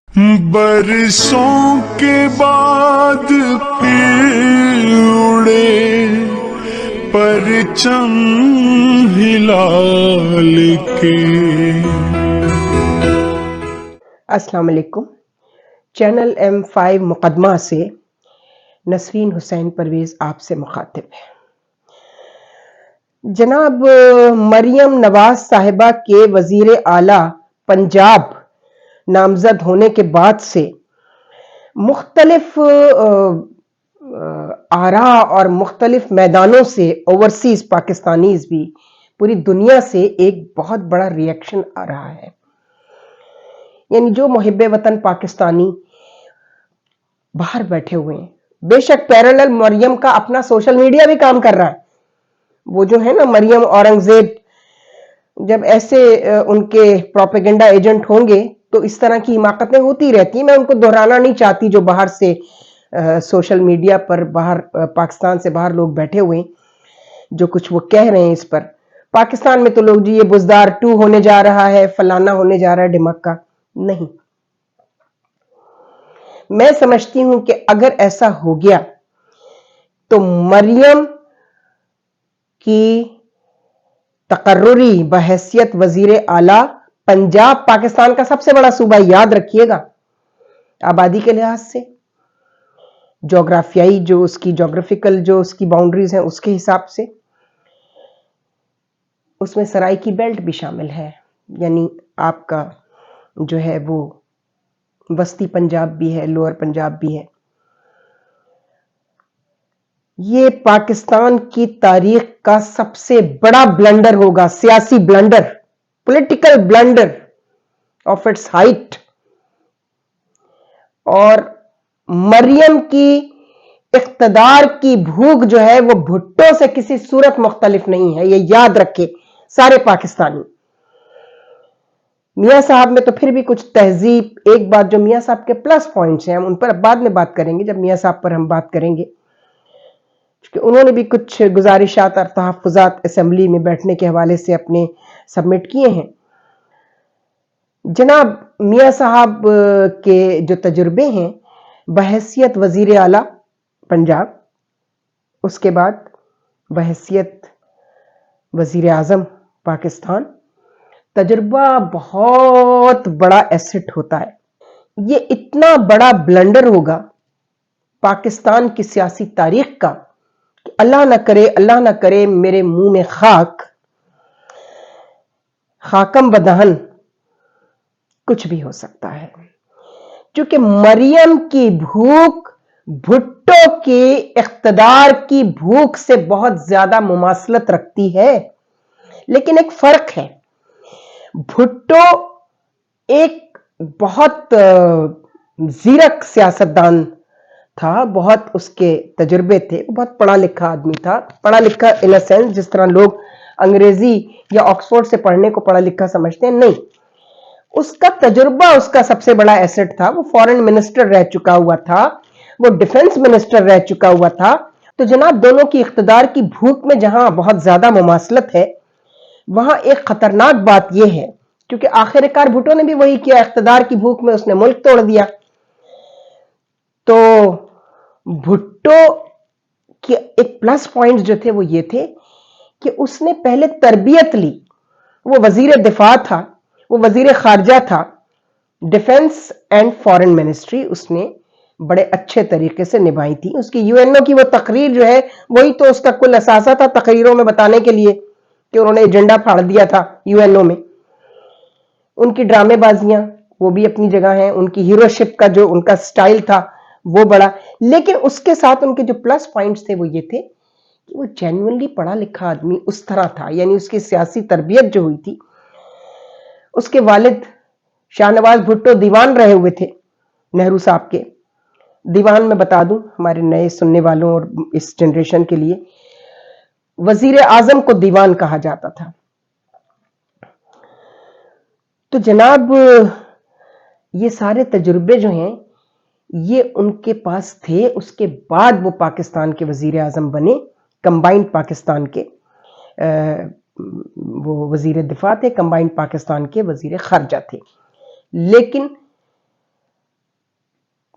برسوں کے بعد پھر اڑے پرچم ہلال کے۔ السلام علیکم۔ چینل M5 مقدمہ سے نسرین حسین پرویز آپ سے مخاطب ہے۔ جناب مریم نواز صاحبہ کے وزیر اعلیٰ پنجاب نامزد ہونے کے بعد سے مختلف آراء اور مختلف میدانوں سے اوورسیز پاکستانیز بھی پوری دنیا سے ایک بہت بڑا ری ایکشن آ رہا ہے۔ یعنی جو محب وطن پاکستانی باہر بیٹھے ہوئے ہیں، بے شک پیرالل مریم کا اپنا سوشل میڈیا بھی کام کر رہا ہے۔ وہ جو ہے نا مریم اورنگزیب، جب ایسے ان کے پروپیگنڈا ایجنٹ ہوں گے تو اس طرح کی حماقتیں ہوتی رہتی ہیں۔ میں ان کو دہرانا نہیں چاہتی، جو باہر سے سوشل میڈیا پر باہر پاکستان سے باہر لوگ بیٹھے ہوئے ہیں، جو کچھ وہ کہہ رہے ہیں اس پر۔ پاکستان میں تو لوگ جی یہ بزدار 2 ہونے جا رہا ہے، فلانا ہونے جا رہا ہے، ڈمکا نہیں۔ میں سمجھتی ہوں کہ اگر ایسا ہو گیا تو مریم کی تقرری بحیثیت وزیر اعلیٰ پنجاب پاکستان کا سب سے بڑا صوبہ، یاد رکھیے گا، آبادی کے لحاظ سے، جغرافیائی جو اس کی جغرافیکل جو اس کی باؤنڈریز ہیں اس کے حساب سے، اس میں سرائی کی بیلٹ بھی شامل ہے، یعنی آپ کا جو ہے وہ وسطی پنجاب بھی ہے، لوور پنجاب بھی ہے۔ یہ پاکستان کی تاریخ کا سب سے بڑا بلنڈر ہوگا، سیاسی blunder, political blunder of its height. اور مریم کی اقتدار کی بھوک جو ہے وہ بھٹو سے کسی صورت مختلف نہیں ہے، یہ یاد رکھے سارے پاکستانی۔ میاں صاحب میں تو پھر بھی کچھ تہذیب، ایک بات جو میاں صاحب کے پلس پوائنٹس ہیں، ہم ان پر بعد میں بات کریں گے جب میاں صاحب پر ہم بات کریں گے، کیونکہ انہوں نے بھی کچھ گزارشات اور تحفظات اسمبلی میں بیٹھنے کے حوالے سے اپنے سبمٹ کیے ہیں۔ جناب میاں صاحب کے جو تجربے ہیں بحیثیت وزیر اعلیٰ پنجاب، اس کے بعد بحیثیت وزیر اعظم پاکستان، تجربہ بہت بڑا ایسٹ ہوتا ہے۔ یہ اتنا بڑا بلنڈر ہوگا پاکستان کی سیاسی تاریخ کا کہ اللہ نہ کرے میرے منہ میں خاکم بدہن کچھ بھی ہو سکتا ہے، چونکہ مریم کی بھوک بھٹو کی اقتدار کی بھوک سے بہت زیادہ مماثلت رکھتی ہے۔ لیکن ایک فرق ہے، بھٹو ایک بہت زیرک سیاستدان تھا، بہت اس کے تجربے تھے، بہت پڑھا لکھا آدمی تھا، پڑھا لکھا ان اے سینس جس طرح لوگ انگریزی یا آکسفورڈ سے پڑھنے کو پڑھا لکھا سمجھتے ہیں، نہیں۔ اس کا تجربہ اس کا سب سے بڑا ایسٹ تھا۔ وہ فورن منسٹر رہ چکا ہوا تھا، وہ ڈیفنس منسٹر رہ چکا ہوا تھا۔ تو جناب دونوں کی اقتدار کی بھوک میں جہاں بہت زیادہ مماثلت ہے، وہاں ایک خطرناک بات یہ ہے، کیونکہ آخر کار بھٹو نے بھی وہی کیا، اقتدار کی بھوک میں اس نے ملک توڑ دیا۔ تو بھٹو کے ایک پلس پوائنٹ جو تھے وہ یہ تھے کہ اس نے پہلے تربیت لی، وہ وزیر دفاع تھا، وہ وزیر خارجہ تھا، ڈیفنس اینڈ فورن منسٹری اس نے بڑے اچھے طریقے سے نبھائی تھی۔ اس کی UN کی وہ تقریر جو ہے وہی تو اس کا کل اثاثہ تھا، تقریروں میں بتانے کے لیے کہ انہوں نے ایجنڈا پھاڑ دیا تھا UN میں۔ ان کی ڈرامے بازیاں وہ بھی اپنی جگہ ہیں، ان کی ہیروشپ کا جو ان کا سٹائل تھا وہ بڑا، لیکن اس کے ساتھ ان کے جو پلس پوائنٹس تھے وہ یہ تھے کہ وہ جینوئنلی پڑھا لکھا آدمی اس طرح تھا، یعنی اس کی سیاسی تربیت جو ہوئی تھی، اس کے والد شاہ نواز بھٹو دیوان رہے ہوئے تھے نہرو صاحب کے۔ دیوان میں بتا دوں ہمارے نئے سننے والوں اور اس جنریشن کے لیے، وزیر اعظم کو دیوان کہا جاتا تھا۔ تو جناب یہ سارے تجربے جو ہیں یہ ان کے پاس تھے۔ اس کے بعد وہ پاکستان کے وزیر اعظم بنے، کمبائنڈ پاکستان کے وہ وزیر دفاع تھے، کمبائنڈ پاکستان کے وزیر خارجہ تھے۔ لیکن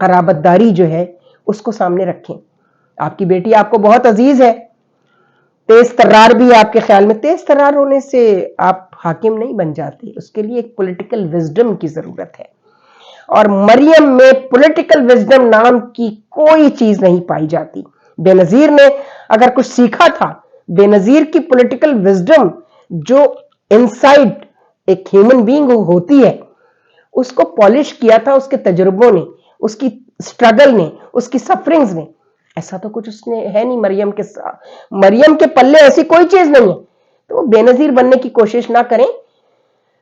قرابت داری جو ہے اس کو سامنے رکھیں. آپ کی بیٹی آپ کو بہت عزیز ہے, تیز ترار بھی آپ کے خیال میں, تیز ترار ہونے سے آپ حاکم نہیں بن جاتے, اس کے لیے ایک پولیٹیکل وزڈم کی ضرورت ہے, اور مریم میں پولیٹیکل وزڈم نام کی کوئی چیز نہیں پائی جاتی. بے نظیر نے اگر کچھ سیکھا تھا, بے نظیر کی پولیٹیکل وزڈم جو انسائڈ ایک ہیومن بینگ ہوتی ہے, اس کو پالش کیا تھا اس کے تجربوں نے, اس کی سٹرگل نے, اس کی سفرنگز نے. ایسا تو کچھ اس نے ہے نہیں مریم کے ساتھ, مریم کے پلے ایسی کوئی چیز نہیں ہے. تو وہ بے نظیر بننے کی کوشش نہ کریں,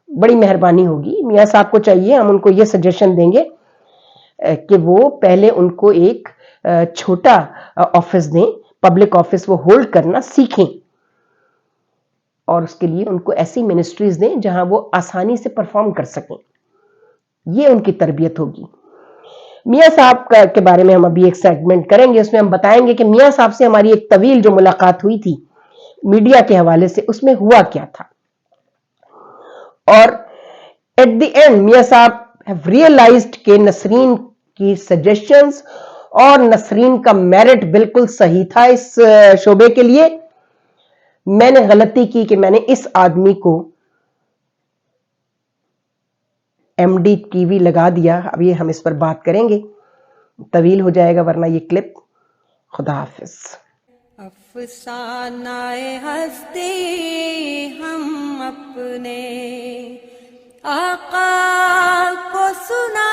بڑی مہربانی ہوگی. میاں صاحب کو چاہیے, ہم ان کو یہ سجیشن دیں گے کہ وہ پہلے ان کو ایک چھوٹا آفس دیں, پبلک آفس وہ ہولڈ کرنا سیکھیں, اور اس کے لیے ان کو ایسی منسٹریز دیں جہاں وہ آسانی سے پرفارم کر سکیں. یہ ان کی تربیت ہوگی. میاں صاحب کے بارے میں ہم ابھی ایک سیگمنٹ کریں گے, اس میں ہم بتائیں گے کہ میاں صاحب سے ہماری ایک طویل جو ملاقات ہوئی تھی میڈیا کے حوالے سے, اس میں ہوا کیا تھا, اور ایٹ دی اینڈ میاں صاحب ہیو ریئلائزڈ کہ نسرین کی سجیشنز اور نسرین کا میرٹ بالکل صحیح تھا اس شعبے کے لیے. میں نے غلطی کی کہ میں نے اس آدمی کو ایم ڈی ٹی وی لگا دیا. ابھی ہم اس پر بات کریں گے, طویل ہو جائے گا ورنہ یہ کلپ. خدا حافظ. افسانہ ہستی ہم اپنے آقا کو سنا